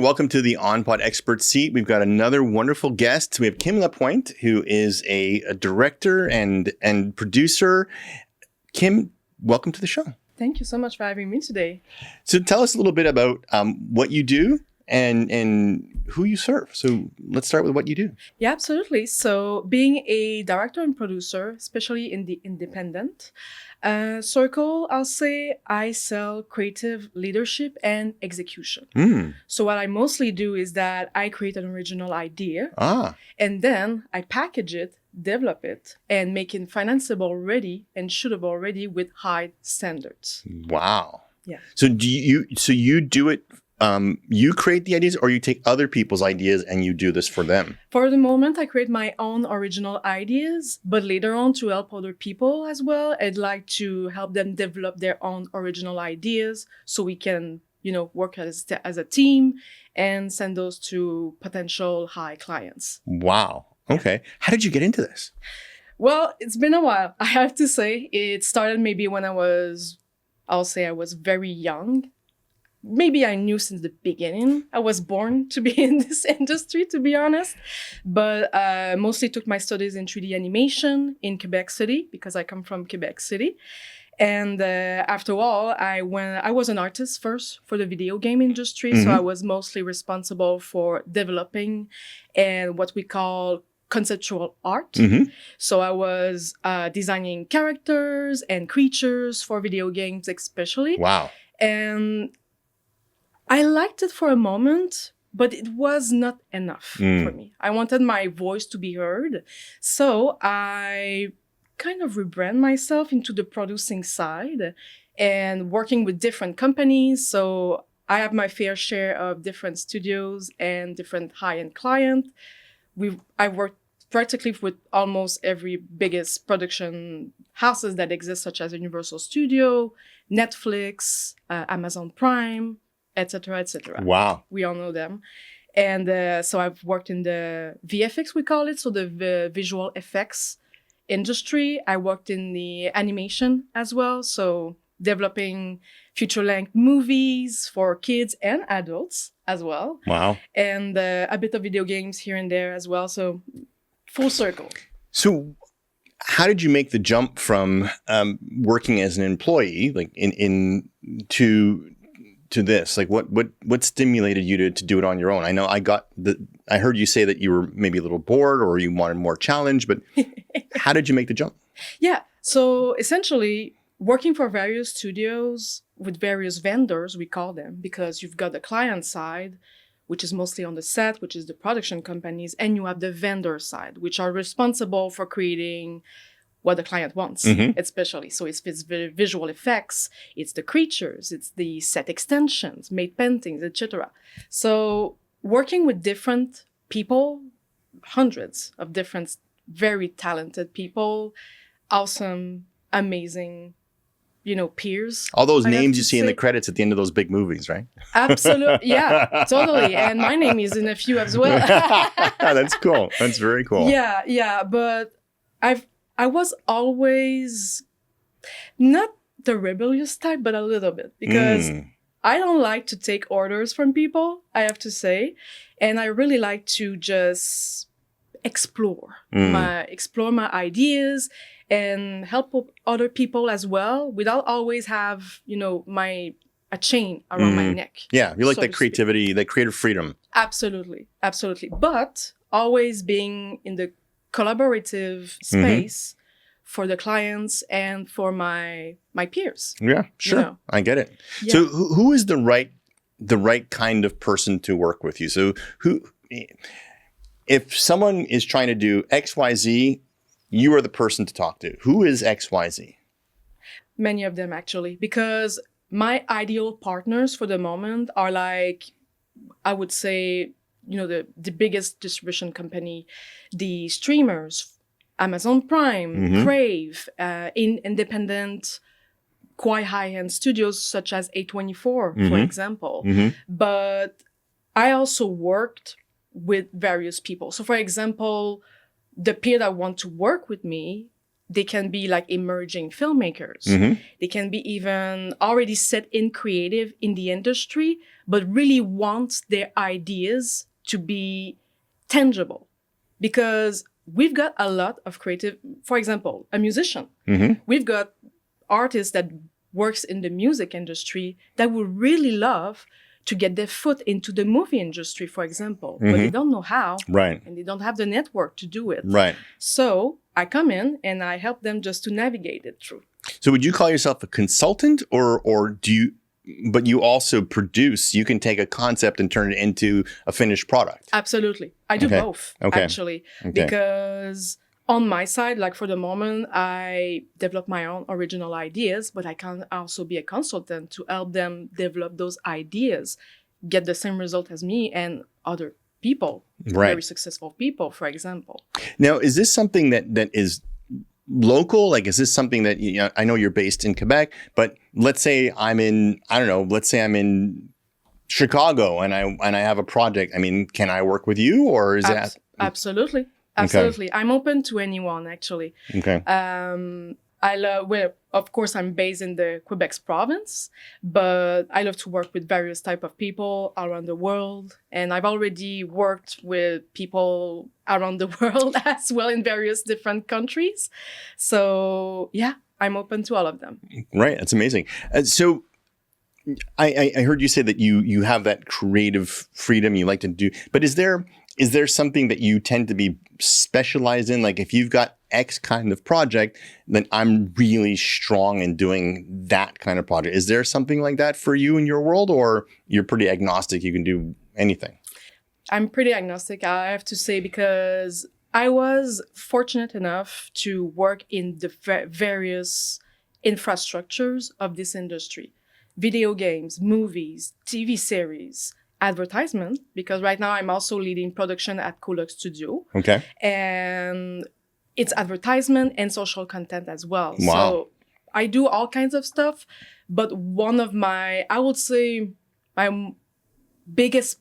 Welcome to the On-Pod Expert Seat. We've got another wonderful guest. We have Kym Lapointe, who is a director and producer. Kym, welcome to the show. Thank you so much for having me today. So tell us a little bit about what you do and who you serve. So let's start with what you do. Yeah, absolutely. So being a director and producer, especially in the independent circle, I'll say I sell creative leadership and execution. So what I mostly do is that I create an original idea and then I package it, develop it, and make it financeable ready and shootable ready with high standards. Wow. Yeah. So you do it, you create the ideas, or you take other people's ideas and you do this for them? For the moment, I create my own original ideas, but later on to help other people as well, I'd like to help them develop their own original ideas so we can, work as a team and send those to potential high clients. Wow. Okay. How did you get into this? Well, it's been a while. I have to say it started maybe when I was very young. Maybe I knew since the beginning. I was born to be in this industry, to be honest. But mostly took my studies in 3D animation in Quebec City because I come from Quebec City. And after all, I was an artist first for the video game industry. So I was mostly responsible for developing and what we call conceptual art. So I was designing characters and creatures for video games especially. Wow. And I liked it for a moment, but it was not enough for me. I wanted my voice to be heard. So I kind of rebrand myself into the producing side and working with different companies. So I have my fair share of different studios and different high-end clients. I worked practically with almost every biggest production houses that exist, such as Universal Studio, Netflix, Amazon Prime, etc., etc. Wow. We all know them. And so I've worked in the VFX, we call it, so the visual effects industry. I worked in the animation as well, so developing feature-length movies for kids and adults as well. Wow. And a bit of video games here and there as well, so full circle. So how did you make the jump from working as an employee, like to this? Like what stimulated you to do it on your own? I know I heard you say that you were maybe a little bored or you wanted more challenge, but how did you make the jump? Yeah. So essentially working for various studios with various vendors, we call them, because you've got the client side, which is mostly on the set, which is the production companies, and you have the vendor side, which are responsible for creating what the client wants, especially. So it's the visual effects, it's the creatures, it's the set extensions, made paintings, etc. So working with different people, hundreds of different, very talented people, awesome, amazing, peers. All those names you see in the credits at the end of those big movies, right? Absolutely. Yeah, totally. And my name is in a few as well. That's cool. That's very cool. Yeah. But I was always not the rebellious type, but a little bit, because I don't like to take orders from people, I have to say. And I really like to just explore my ideas and help other people as well, without always have, a chain around my neck. Yeah, you like that creativity, that creative freedom. Absolutely. But always being in the collaborative space for the clients and for my peers. Yeah, sure. I get it. Yeah. So who is the right kind of person to work with you? So if someone is trying to do XYZ, you are the person to talk to. Who is XYZ? Many of them, actually, because my ideal partners for the moment are like, I would say, the biggest distribution company, the streamers, Amazon Prime, Crave, independent, quite high-end studios such as A24, for example. But I also worked with various people. So, for example, the peer that want to work with me They can be like emerging filmmakers. They can be even already set in creative in the industry, but really want their ideas to be tangible. Because we've got a lot of creative, for example, a musician. We've got artists that works in the music industry that would really love to get their foot into the movie industry, for example, but they don't know how, Right. and they don't have the network to do it. Right. So I come in and I help them just to navigate it through. So would you call yourself a consultant, or do you? But you also produce. You can take a concept and turn it into a finished product. Absolutely, I do both actually, because on my side, like for the moment, I develop my own original ideas, but I can also be a consultant to help them develop those ideas, get the same result as me and other people, very successful people, for example. Now, is this something that is local? Like, is this something that, you know, I know you're based in Quebec, but let's say I'm in, I don't know, let's say I'm in Chicago and I have a project. I mean, can I work with you, or is that? Absolutely. Absolutely. Okay. I'm open to anyone, actually. Okay. I love, well, of course, I'm based in the Quebec province, but I love to work with various type of people around the world. And I've already worked with people around the world as well in various different countries. So yeah, I'm open to all of them. Right. That's amazing. So I heard you say that you have that creative freedom you like to do, but is there something that you tend to be specialized in? Like, if you've got X kind of project, then I'm really strong in doing that kind of project. Is there something like that for you in your world, or you're pretty agnostic? You can do anything? I'm pretty agnostic, I have to say, because I was fortunate enough to work in the various infrastructures of this industry. Video games, movies, TV series, advertisement, because right now I'm also leading production at Koloc Studio. Okay. And it's advertisement and social content as well. Wow. So I do all kinds of stuff, but one of my, I would say my biggest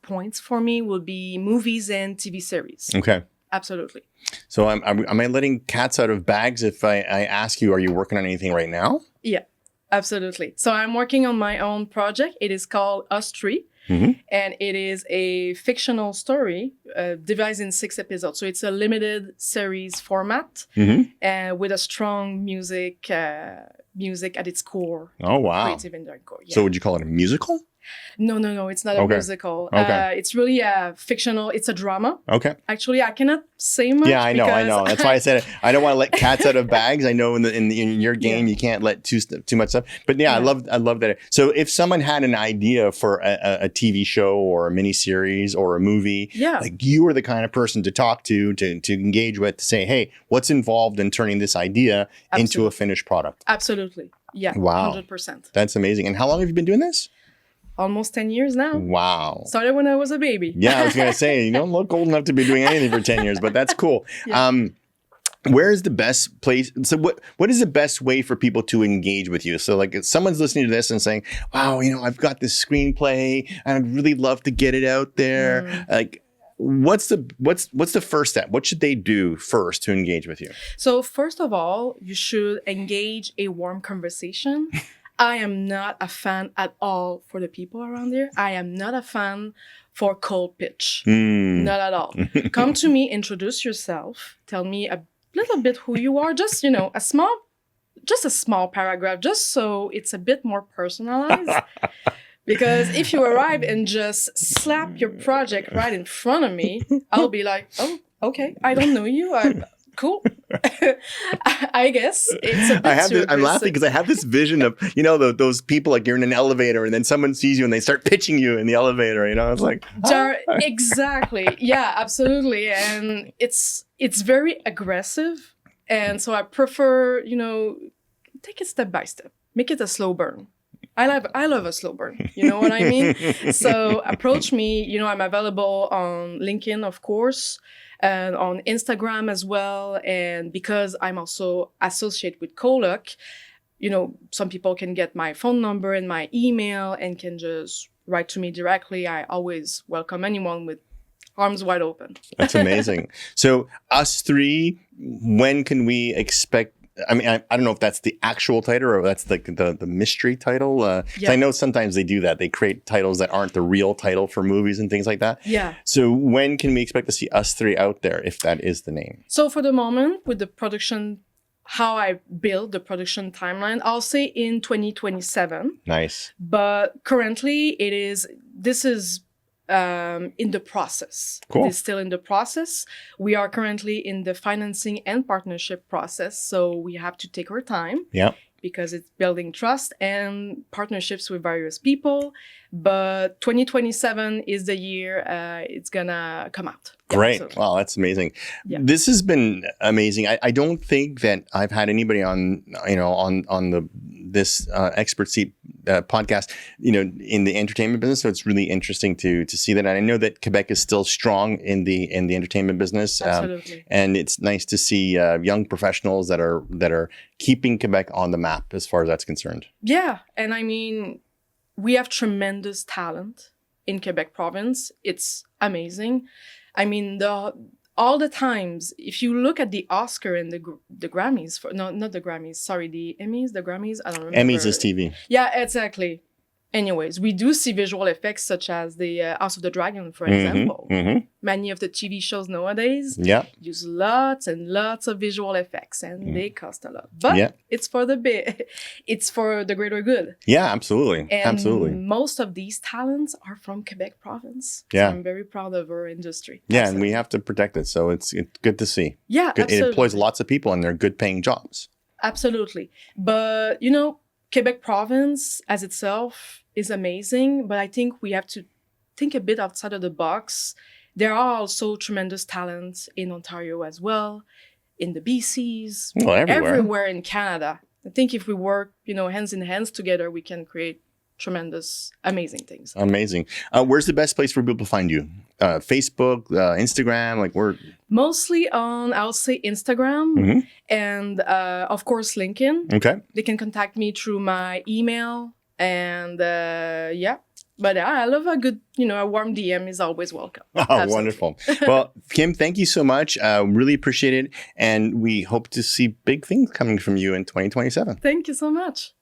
points for me will be movies and TV series. Okay. Absolutely. So am I letting cats out of bags if I ask you, are you working on anything right now? Yeah. Absolutely. So I'm working on my own project. It is called Us Three, and it is a fictional story divided in 6 episodes. So it's a limited series format, with a strong music at its core. Oh, wow. Creative in their core. Yeah. So would you call it a musical? No, it's not a musical. Okay. It's really a fictional, it's a drama. Okay. Actually, I cannot say much. Yeah, I know. That's why I said it. I don't want to let cats out of bags. I know in your game, you can't let too much stuff. But yeah, I love that. So if someone had an idea for a TV show or a miniseries or a movie, like, you are the kind of person to talk to engage with, to say, hey, what's involved in turning this idea into a finished product? Absolutely. Yeah. Wow. 100%. That's amazing. And how long have you been doing this? Almost 10 years now. Wow. Started when I was a baby. Yeah, I was going to say, you don't look old enough to be doing anything for 10 years, but that's cool. Yeah. Where is the best place? So what is the best way for people to engage with you? So like, if someone's listening to this and saying, wow, I've got this screenplay and I'd really love to get it out there. Like, what's the first step? What should they do first to engage with you? So first of all, you should engage a warm conversation. I am not a fan at all for the people around there. I am not a fan for cold pitch. Not at all. Come to me, introduce yourself, tell me a little bit who you are. Just, a small paragraph, just so it's a bit more personalized. Because if you arrive and just slap your project right in front of me, I'll be like, oh, okay, I don't know you. Cool. I guess it's a bit I'm laughing because I have this vision of, those people, like, you're in an elevator and then someone sees you and they start pitching you in the elevator, It's like, exactly. Yeah, absolutely. And it's very aggressive. And so I prefer, take it step by step, make it a slow burn. I love a slow burn. You know what I mean? So approach me. I'm available on LinkedIn, of course, and on Instagram as well. And because I'm also associated with Koloc, some people can get my phone number and my email and can just write to me directly. I always welcome anyone with arms wide open. That's amazing. So Us Three, when can we expect? I mean, I don't know if that's the actual title or that's the mystery title. 'Cause I know sometimes they do that. They create titles that aren't the real title for movies and things like that. Yeah. So when can we expect to see Us Three out there, if that is the name? So for the moment, with the production, how I build the production timeline, I'll say in 2027. Nice. But currently, this is in the process. Cool. It is still in the process. We are currently in the financing and partnership process, so we have to take our time. Yeah. Because it's building trust and partnerships with various people. But 2027 is the year it's gonna come out. Great. So, Wow, that's amazing. Yeah. This has been amazing. I don't think that I've had anybody on this expert seat podcast, in the entertainment business. So it's really interesting to see that. And I know that Quebec is still strong in the entertainment business. Absolutely. And it's nice to see young professionals that are keeping Quebec on the map as far as that's concerned. Yeah, and I mean, we have tremendous talent in Quebec province. It's amazing. I mean, all the times, if you look at the Oscar and the Grammys, not the Grammys, sorry, the Emmys, the Grammys, I don't remember. Emmys is TV. Yeah, exactly. Anyways, we do see visual effects such as the House of the Dragon, for example. Mm-hmm. Many of the TV shows nowadays Yeah. use lots and lots of visual effects, and they cost a lot. But it's for it's for the greater good. Yeah, absolutely. And absolutely. most of these talents are from Quebec province. Yeah. So I'm very proud of our industry. Yeah, Absolutely. and we have to protect it. So it's good to see. Yeah, Good. It absolutely. employs lots of people and they're good paying jobs. Absolutely. But, Quebec province as itself is amazing, but I think we have to think a bit outside of the box. There are also tremendous talents in Ontario as well, in the BCs, Well, everywhere. in Canada. I think if we work, hands in hands together, we can create tremendous, amazing things. Amazing. Where's the best place for people to find you? Facebook, Instagram, like where? Mostly on, I'll say Instagram and of course LinkedIn. Okay. They can contact me through my email and But I love a good, a warm DM is always welcome. Oh, Absolutely. wonderful. Well, Kym, thank you so much. Really appreciate it. And we hope to see big things coming from you in 2027. Thank you so much.